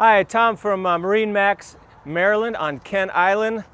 Hi, Tom from MarineMax, Maryland on Kent Island.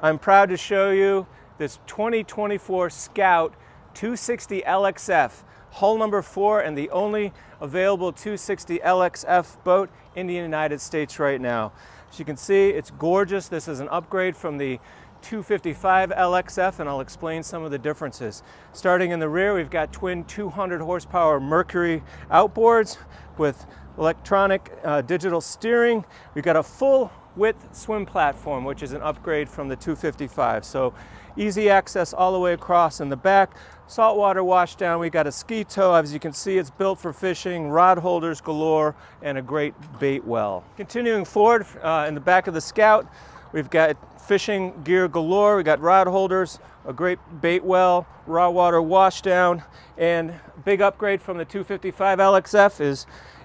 I'm proud to show you this 2024 Scout 260 LXF, hull number 4 and the only available 260 LXF boat in the United States right now. As you can see, it's gorgeous. This is an upgrade from the 255 LXF, and I'll explain some of the differences. Starting in the rear, we've got twin 200 horsepower Mercury outboards with electronic digital steering. We've got a full width swim platform, which is an upgrade from the 255. So easy access all the way across in the back. Saltwater washdown. We've got a ski tow. As you can see, it's built for fishing, rod holders galore, and a great bait well. Continuing forward in the back of the Scout, we've got fishing gear galore. We've got rod holders, a great bait well, raw water washdown, and big upgrade from the 255 LXF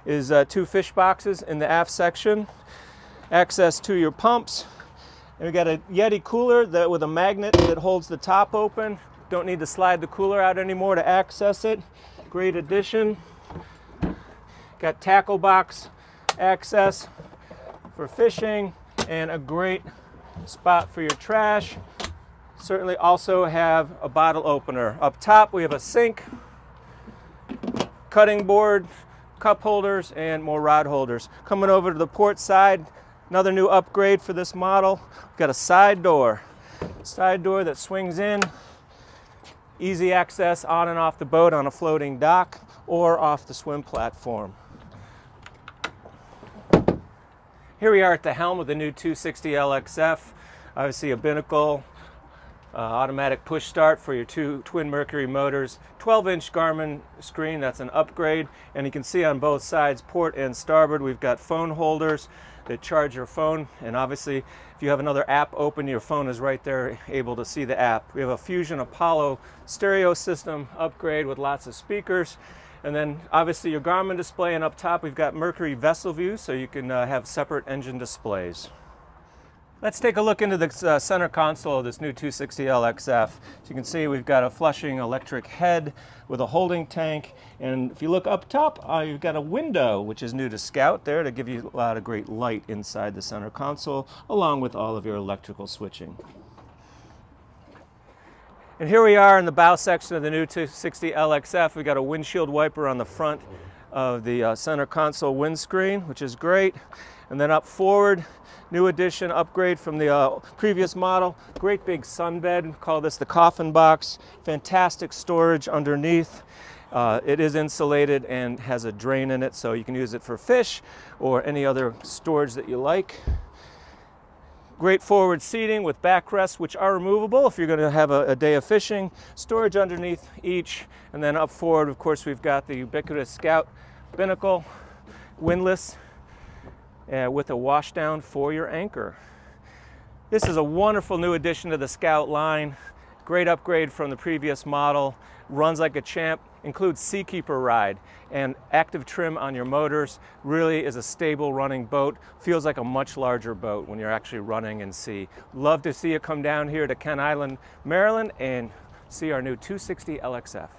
is 2 fish boxes in the aft section, access to your pumps, and we got a Yeti cooler with a magnet that holds the top open. Don't need to slide the cooler out anymore to access it. Great addition. Got tackle box access for fishing and a great spot for your trash. Certainly also have a bottle opener. Up top we have a sink, cutting board, cup holders, and more rod holders. Coming over to the port side, another new upgrade for this model. We've got a side door that swings in. Easy access on and off the boat on a floating dock or off the swim platform. Here we are at the helm of the new 260 LXF. Obviously a binnacle, automatic push start for your 2 twin Mercury motors, 12-inch Garmin screen, that's an upgrade, and you can see on both sides, port and starboard, we've got phone holders that charge your phone, and obviously if you have another app open, your phone is right there able to see the app. We have a Fusion Apollo stereo system upgrade with lots of speakers, and then obviously your Garmin display, and up top we've got Mercury vessel view so you can have separate engine displays. Let's take a look into the center console of this new 260 LXF. As you can see, we've got a flushing electric head with a holding tank, and if you look up top, you've got a window, which is new to Scout there, to give you a lot of great light inside the center console, along with all of your electrical switching. And here we are in the bow section of the new 260 LXF. We've got a windshield wiper on the front of the center console windscreen, which is great. And then up forward, new addition, upgrade from the previous model. Great big sunbed, we call this the coffin box. Fantastic storage underneath. It is insulated and has a drain in it, so you can use it for fish or any other storage that you like. Great forward seating with backrests, which are removable if you're going to have a day of fishing. Storage underneath each, and then up forward, of course, we've got the ubiquitous Scout binnacle, windlass, with a washdown for your anchor. This is a wonderful new addition to the Scout line. Great upgrade from the previous model. Runs like a champ. Includes Seakeeper Ride and active trim on your motors. Really is a stable running boat. Feels like a much larger boat when you're actually running in sea. Love to see you come down here to Kent Island, Maryland, and see our new 260 LXF.